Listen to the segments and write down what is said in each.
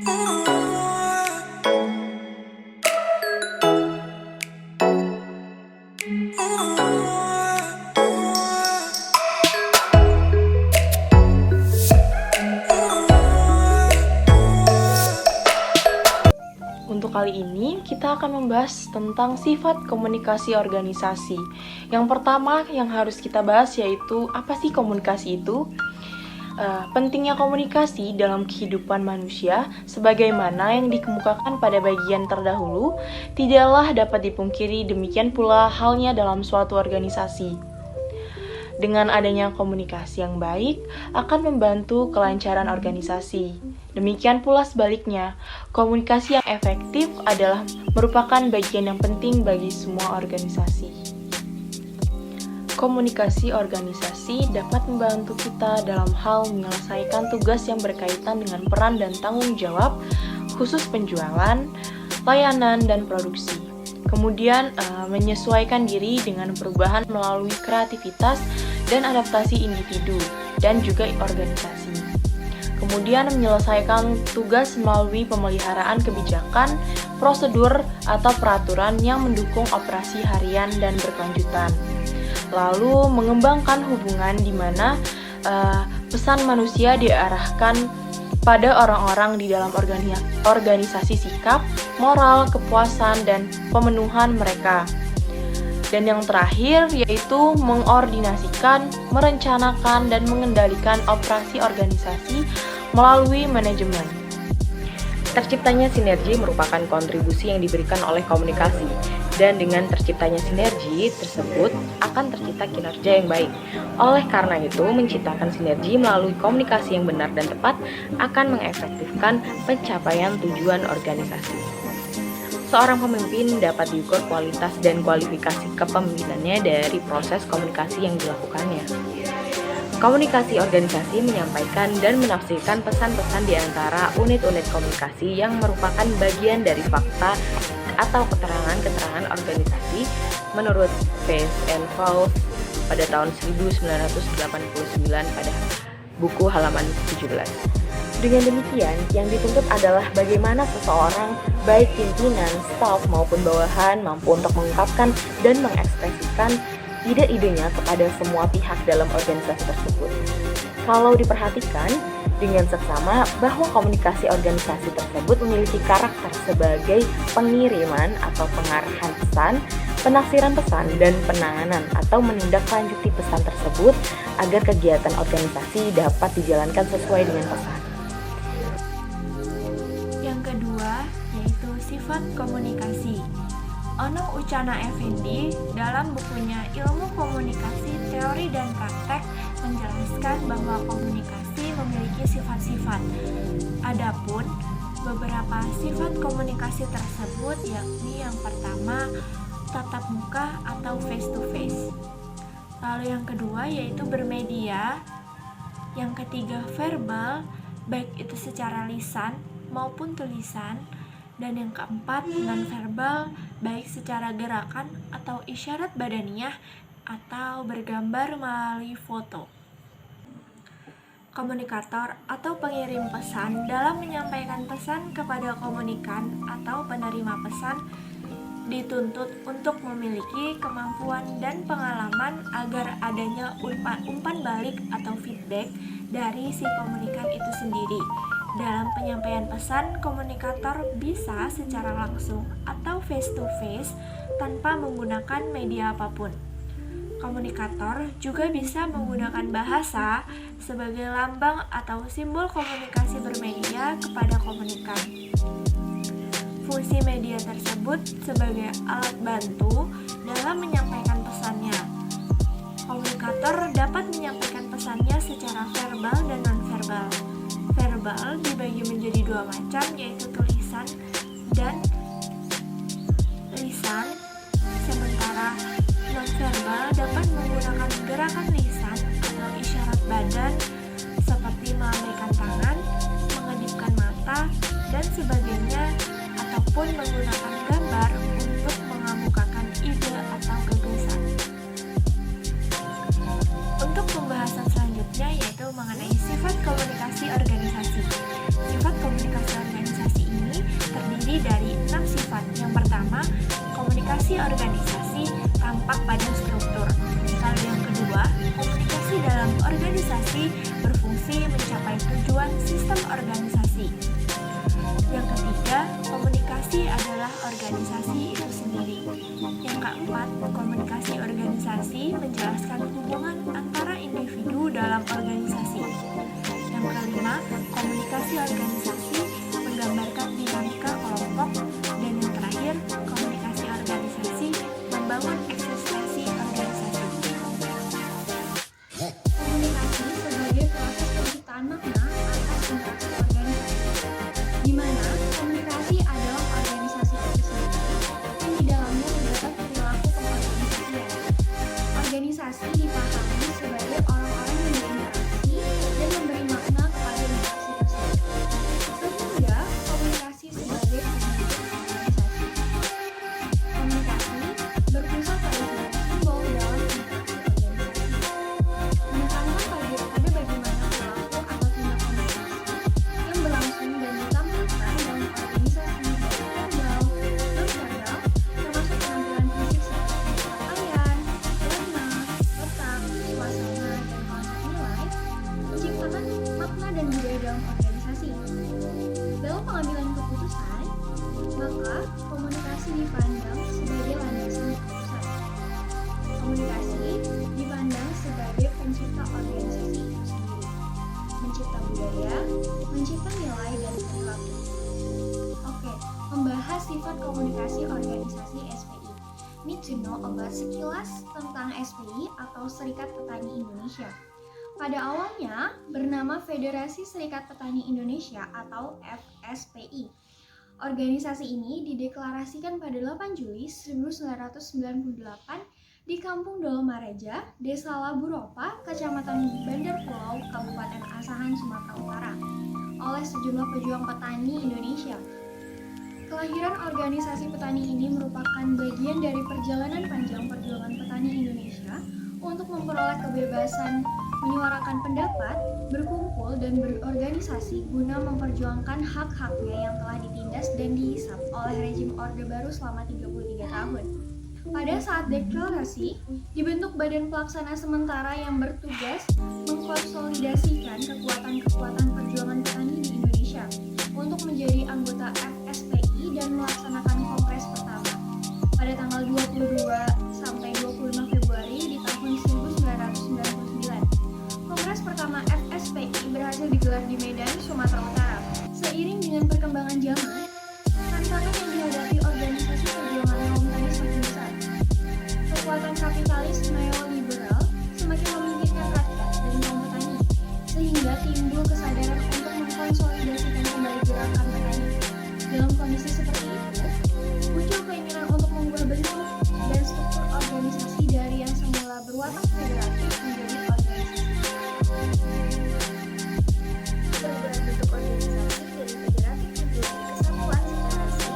Untuk kali ini, kita akan membahas tentang sifat komunikasi organisasi. Yang pertama yang harus kita bahas yaitu, apa sih komunikasi itu? Pentingnya komunikasi dalam kehidupan manusia, sebagaimana yang dikemukakan pada bagian terdahulu, tidaklah dapat dipungkiri, demikian pula halnya dalam suatu organisasi. Dengan adanya komunikasi yang baik, akan membantu kelancaran organisasi. Demikian pula sebaliknya, komunikasi yang efektif adalah merupakan bagian yang penting bagi semua organisasi. Komunikasi organisasi dapat membantu kita dalam hal menyelesaikan tugas yang berkaitan dengan peran dan tanggung jawab, khusus penjualan, layanan, dan produksi. Kemudian, menyesuaikan diri dengan perubahan melalui kreativitas dan adaptasi individu dan juga organisasi. Kemudian menyelesaikan tugas melalui pemeliharaan kebijakan, prosedur, atau peraturan yang mendukung operasi harian dan berkelanjutan. Lalu mengembangkan hubungan di mana pesan manusia diarahkan pada orang-orang di dalam organisasi, sikap, moral, kepuasan, dan pemenuhan mereka. Dan yang terakhir yaitu mengordinasikan, merencanakan, dan mengendalikan operasi organisasi melalui manajemen. Terciptanya sinergi merupakan kontribusi yang diberikan oleh komunikasi, dan dengan terciptanya sinergi tersebut akan tercipta kinerja yang baik. Oleh karena itu, menciptakan sinergi melalui komunikasi yang benar dan tepat akan mengefektifkan pencapaian tujuan organisasi. Seorang pemimpin dapat diukur kualitas dan kualifikasi kepemimpinannya dari proses komunikasi yang dilakukannya. Komunikasi organisasi menyampaikan dan menafsirkan pesan-pesan di antara unit-unit komunikasi yang merupakan bagian dari fakta atau keterangan-keterangan organisasi menurut Face and Fowles pada tahun 1989 pada buku halaman 17. Dengan demikian, yang dituntut adalah bagaimana seseorang, baik pimpinan, staf maupun bawahan, mampu untuk mengungkapkan dan mengekspresikan ide-idenya kepada semua pihak dalam organisasi tersebut. Kalau diperhatikan dengan seksama bahwa komunikasi organisasi tersebut memiliki karakter sebagai pengiriman atau pengarahan pesan, penafsiran pesan, dan penanganan atau menindaklanjuti pesan tersebut agar kegiatan organisasi dapat dijalankan sesuai dengan pesan. Yang kedua yaitu sifat komunikasi. Ono Ucana Effendi dalam bukunya Ilmu Komunikasi, Teori dan Praktek menjelaskan bahwa komunikasi memiliki sifat-sifat. Adapun beberapa sifat komunikasi tersebut yakni yang pertama tatap muka atau face to face. Lalu yang kedua yaitu bermedia. Yang ketiga verbal, baik itu secara lisan maupun tulisan. Dan yang keempat nonverbal, baik secara gerakan atau isyarat badaniah atau bergambar melalui foto. Komunikator atau pengirim pesan dalam menyampaikan pesan kepada komunikan atau penerima pesan dituntut untuk memiliki kemampuan dan pengalaman agar adanya umpan balik atau feedback dari si komunikan itu sendiri. Dalam penyampaian pesan, komunikator bisa secara langsung atau face to face tanpa menggunakan media apapun. Komunikator juga bisa menggunakan bahasa sebagai lambang atau simbol komunikasi bermedia kepada komunikan. Fungsi media tersebut sebagai alat bantu dalam menyampaikan pesannya. Komunikator dapat menyampaikan pesannya secara verbal dan nonverbal. Verbal dibagi menjadi dua macam, yaitu tulisan dan lisan, sementara nonverbal dapat menggunakan gerakan lisan atau isyarat badan seperti melambaikan tangan, mengedipkan mata, dan sebagainya, ataupun menggunakan gambar untuk mengemukakan ide atau gagasan. Untuk pembahasan selanjutnya yaitu mengenai sifat komunikasi organisasi. Sifat komunikasi organisasi organisasi berfungsi mencapai tujuan sistem organisasi. Yang ketiga, komunikasi adalah organisasi itu sendiri. Yang keempat, komunikasi organisasi menjelaskan hubungan antara individu dalam organisasi. Yang kelima, komunikasi organisasi menggambarkan dinamika kelompok. Dan yang terakhir, komunikasi organisasi membangun eksistensi organisasi. Komunikasi sebagai proses penciptaan makna atas interaksi organisasi, di mana komunikasi adalah organisasi itu sendiri yang di dalamnya terdapat perilaku pengorganisasian. Organisasi dipahami sebagai orang-orang yang berinteraksi dan memberi makna kepada interaksi tersebut, sehingga komunikasi sebagai pembentuk organisasi. Komunikasi berpusat pada sebuah simbol dalam interaksi organisasi, menekankan pada bagaimana perilaku atau tindak komunikasi yang berlangsung dan ditampilkan dalam organisasi baik verbal, non-verbal, termasuk penampilan fisik seperti pakaian, warna, letak, suasana, dan konsep nilai, menciptakan makna dan budaya dalam organisasi. Dalam pengambilan keputusan, maka komunikasi dipandang sebagai landasan keputusan. Komunikasi dipandang sebagai pencipta organisasi itu sendiri, mencipta budaya, mencipta nilai dan perilaku. Oke, membahas sifat komunikasi organisasi SPI. Need to know about sekilas tentang SPI atau Serikat Petani Indonesia. Pada awalnya bernama Federasi Serikat Petani Indonesia atau FSPI. Organisasi ini dideklarasikan pada 8 Juli 1998 di Kampung Dolomareja, Desa Laburopa, Kecamatan Bandar Pulau, Kabupaten Asahan, Sumatera Utara, oleh sejumlah pejuang petani Indonesia. Kelahiran organisasi petani ini merupakan bagian dari perjalanan panjang perjuangan petani Indonesia untuk memperoleh kebebasan menyuarakan pendapat, berkumpul, dan berorganisasi guna memperjuangkan hak-haknya yang telah ditindas dan dihisap oleh rezim Orde Baru selama 33 tahun. Pada saat deklarasi, dibentuk Badan Pelaksana Sementara yang bertugas mengkonsolidasikan kekuatan-kekuatan perjuangan petani di Indonesia untuk menjadi anggota FSPI dan melaksanakan kongres pertama pada tanggal 22 sampai 25 Februari di tahun 1999. Kongres pertama FSPI berhasil digelar di Medan, Sumatera Utara. Seiring dengan perkembangan zaman, tantangan yang dihadapi organisasi perjuangan kaum tani semakin besar. Kekuatan kapitalis neoliberal semakin memikirkan rakyat dan kaum petani, sehingga timbul kesadaran untuk mengkonsolidasikan kembali gerakan petani. Dalam kondisi seperti itu, muncul keinginan untuk mengubah bentuk dan struktur organisasi dari yang semula berwatak federatif menjadi organisasi. Perubahan bentuk organisasi dari federatif menjadi kesatuan federasi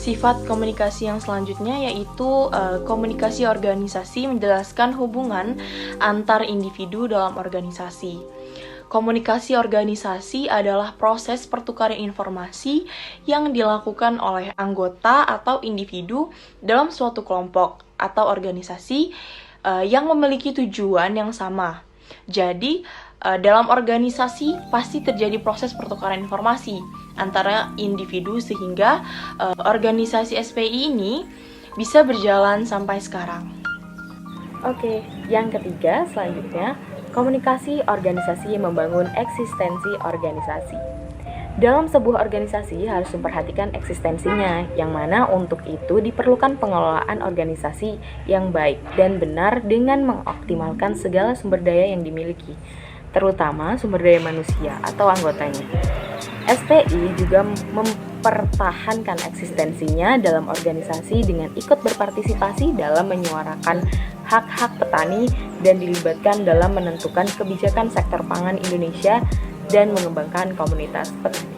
Sifat komunikasi yang selanjutnya yaitu komunikasi organisasi menjelaskan hubungan antar individu dalam organisasi. Komunikasi organisasi adalah proses pertukaran informasi yang dilakukan oleh anggota atau individu dalam suatu kelompok atau organisasi yang memiliki tujuan yang sama. Jadi, dalam organisasi pasti terjadi proses pertukaran informasi antara individu sehingga organisasi SPI ini bisa berjalan sampai sekarang. Oke, yang ketiga selanjutnya, komunikasi organisasi membangun eksistensi organisasi. Dalam sebuah organisasi harus memperhatikan eksistensinya, yang mana untuk itu diperlukan pengelolaan organisasi yang baik dan benar dengan mengoptimalkan segala sumber daya yang dimiliki, terutama sumber daya manusia atau anggotanya. SPI juga mempertahankan eksistensinya dalam organisasi dengan ikut berpartisipasi dalam menyuarakan hak-hak petani dan dilibatkan dalam menentukan kebijakan sektor pangan Indonesia dan mengembangkan komunitas petani.